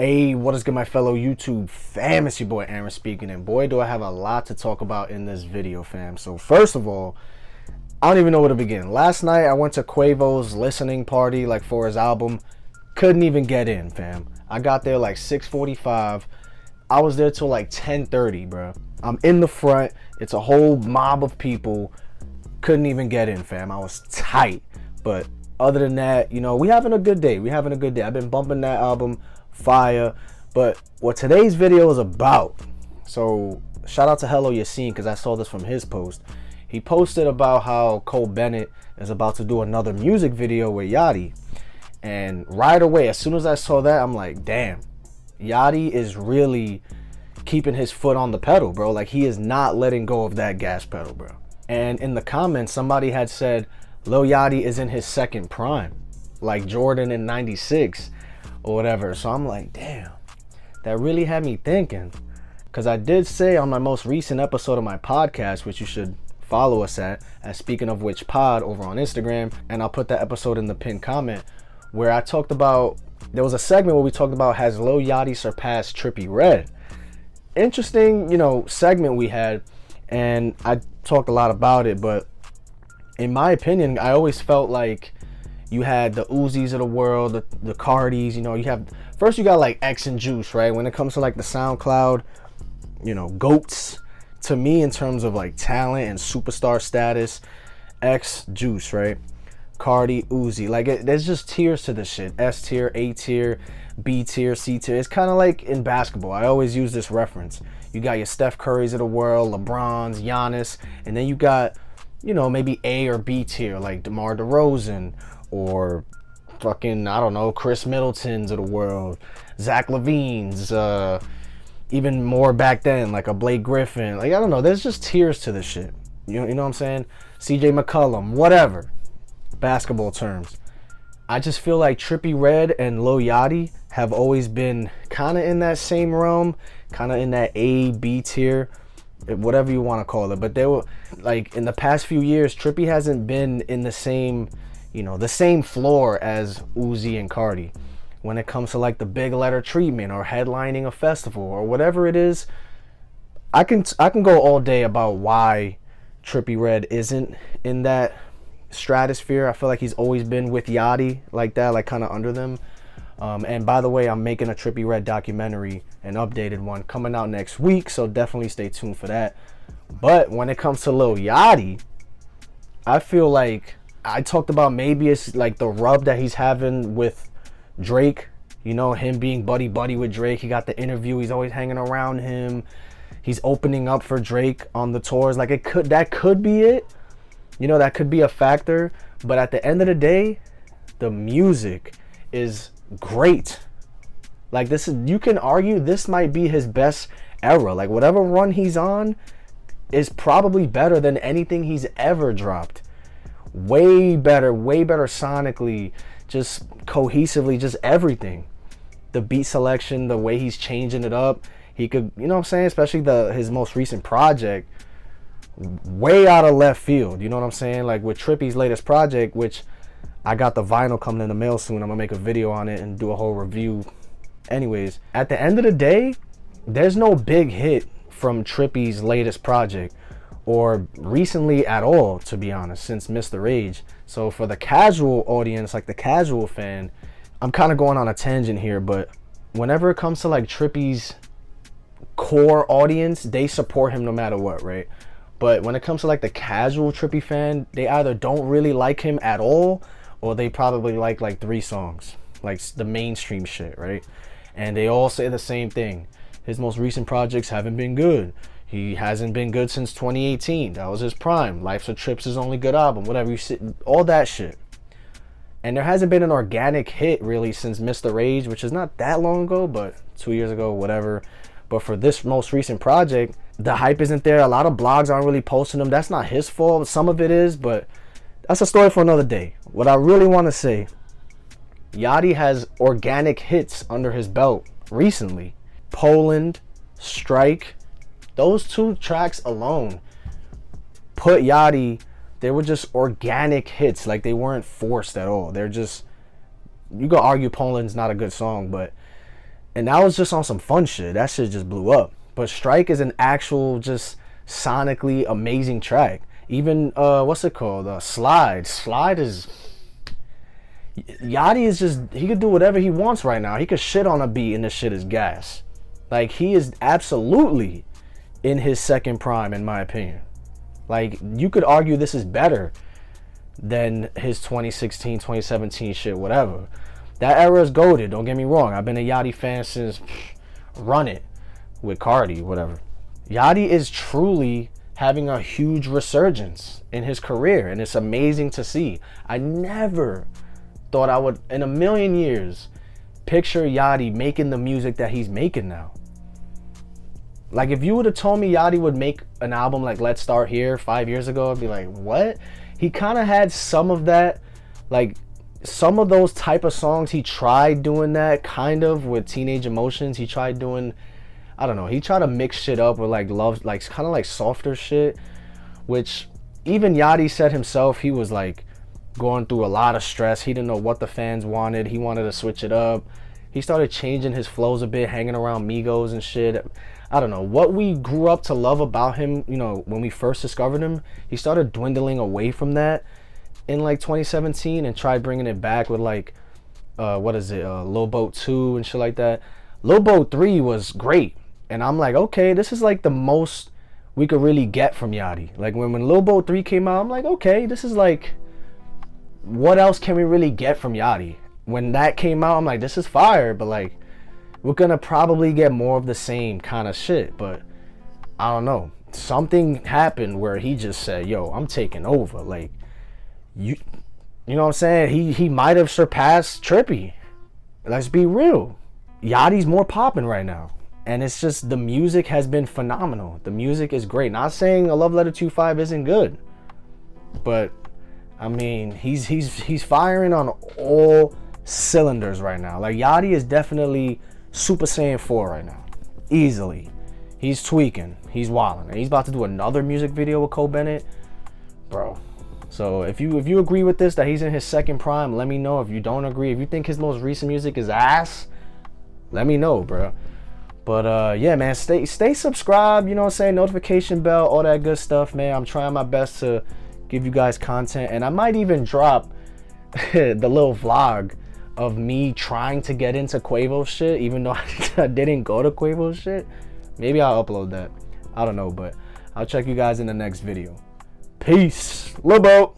Hey, what is good, my fellow YouTube fam? It's your boy Aaron speaking, and boy, do I have a lot to talk about in this video, fam. So first of all, I don't even know where to begin. Last night, I went to Quavo's listening party, like for his album. Couldn't even get in, fam. I got there like 6:45. I was there till like 10:30, bro. I'm in the front. It's a whole mob of people. Couldn't even get in, fam. I was tight. But other than that, we having a good day. I've been bumping that album fire. But what today's video is about, so shout out to Hello Yassine, because I saw this from his post. He posted about how Cole Bennett is about to do another music video with Yachty. And right away, as soon as I saw that, I'm like, damn, Yachty is really keeping his foot on the pedal, bro. Like, he is not letting go of that gas pedal, bro. And in the comments, somebody had said Lil Yachty is in his second prime, like Jordan in 96 or whatever. So I'm like, damn, that really had me thinking. Because I did say on my most recent episode of my podcast, which you should follow us at Speaking of Which Pod over on Instagram, and I'll put that episode in the pinned comment, where I talked about, there was a segment where we talked about, has Lil Yachty surpassed Trippie Redd? Interesting, segment we had, and I talked a lot about it. But in my opinion, I always felt like you had the Uzis of the world, the Cardis, you got like X and Juice, right? When it comes to like the SoundCloud, GOATs, to me, in terms of like talent and superstar status, X, Juice, right? Cardi, Uzi, like there's just tiers to this shit. S tier, A tier, B tier, C tier. It's kind of like in basketball. I always use this reference. You got your Steph Currys of the world, LeBrons, Giannis, and then you got, maybe A or B tier, like DeMar DeRozan, or fucking, I don't know, Chris Middleton's of the world, Zach LaVine's, even more back then, like a Blake Griffin. Like, I don't know, there's just tiers to this shit. You know what I'm saying? CJ McCollum, whatever. Basketball terms. I just feel like Trippie Redd and Lil Yachty have always been kind of in that same realm, kind of in that A, B tier, whatever you want to call it. But they were, like, in the past few years, Trippie hasn't been in the same, the same floor as Uzi and Cardi. When it comes to like the big letter treatment or headlining a festival or whatever it is, I can go all day about why Trippie Redd isn't in that stratosphere. I feel like he's always been with Yachty like that, like kind of under them. And by the way, I'm making a Trippie Redd documentary, an updated one, coming out next week, so definitely stay tuned for that. But when it comes to Lil Yachty, I feel like I talked about, maybe it's like the rub that he's having with Drake, him being buddy with Drake. He got the interview, he's always hanging around him, he's opening up for Drake on the tours. Like, that could be it. That could be a factor. But at the end of the day, the music is great. Like, you can argue this might be his best era. Like, whatever run he's on is probably better than anything he's ever dropped. Way better sonically, just cohesively, just everything. The beat selection, the way he's changing it up. He could, especially his most recent project, way out of left field, like with Trippie's latest project, which I got the vinyl coming in the mail soon. I'm gonna make a video on it and do a whole review. Anyways, at the end of the day, there's no big hit from Trippie's latest project, or recently at all, to be honest, since Mr. Age. So for the casual audience, like the casual fan, I'm kind of going on a tangent here, but whenever it comes to like Trippie's core audience, they support him no matter what, right? But when it comes to like the casual Trippie fan, they either don't really like him at all, or they probably like 3 songs, like the mainstream shit, right? And they all say the same thing. His most recent projects haven't been good. He hasn't been good since 2018. That was his prime. Life's a Trip's his only good album. Whatever you say, all that shit. And there hasn't been an organic hit really since Mr. Age, which is not that long ago, but 2 years ago, whatever. But for this most recent project, the hype isn't there. A lot of blogs aren't really posting them. That's not his fault. Some of it is, but that's a story for another day. What I really want to say, Yachty has organic hits under his belt recently. Poland, Strike, those 2 tracks alone put Yachty, they were just organic hits. Like, they weren't forced at all. They're just, you could argue Poland's not a good song, but And that was just on some fun shit. That shit just blew up. But Strike is an actual, just sonically amazing track. Even what's it called? Slide. Slide is, Yachty is just, he could do whatever he wants right now. He could shit on a beat and the shit is gas. Like, he is absolutely in his second prime, in my opinion. Like, you could argue this is better than his 2016, 2017 shit, whatever. That era is goated, don't get me wrong. I've been a Yachty fan since Run It with Cardi, whatever. Yachty is truly having a huge resurgence in his career, and it's amazing to see. I never thought I would, in a million years, picture Yachty making the music that he's making now. Like, if you would have told me Yachty would make an album like Let's Start Here 5 years ago, I'd be like, what? He kind of had some of that, like, some of those type of songs. He tried doing that kind of with Teenage Emotions. He tried doing, I don't know, he tried to mix shit up with like love, like kind of like softer shit, which even Yachty said himself, he was like going through a lot of stress. He didn't know what the fans wanted. He wanted to switch it up. He started changing his flows a bit, hanging around Migos and shit. I don't know, what we grew up to love about him, you know, when we first discovered him, he started dwindling away from that in like 2017 and tried bringing it back with like, what is it, Lil Boat 2 and shit like that. Lil Boat 3 was great. And I'm like, okay, this is like the most we could really get from Yachty. Like when Lil Boat 3 came out, I'm like, okay, this is like, what else can we really get from Yachty? When that came out, I'm like, this is fire, but like, we're gonna probably get more of the same kind of shit. But I don't know, something happened where he just said, yo, I'm taking over. Like, you know what I'm saying? He might have surpassed Trippy. Let's be real. Yachty's more popping right now. And it's just, the music has been phenomenal. The music is great. Not saying A Love Letter 2.5 isn't good, but I mean, he's firing on all cylinders right now. Like, Yachty is definitely Super Saiyan 4 right now, easily. He's tweaking, he's wilding, and he's about to do another music video with Cole Bennett, bro. So if you agree with this, that he's in his second prime, let me know. If you don't agree, if you think his most recent music is ass, let me know, bro. But yeah, man, stay subscribed, you know what I'm saying, notification bell, all that good stuff, man. I'm trying my best to give you guys content, and I might even drop the little vlog of me trying to get into Quavo shit, even though I didn't go to Quavo shit. Maybe I'll upload that, I don't know, but I'll check you guys in the next video. Peace. Lobo.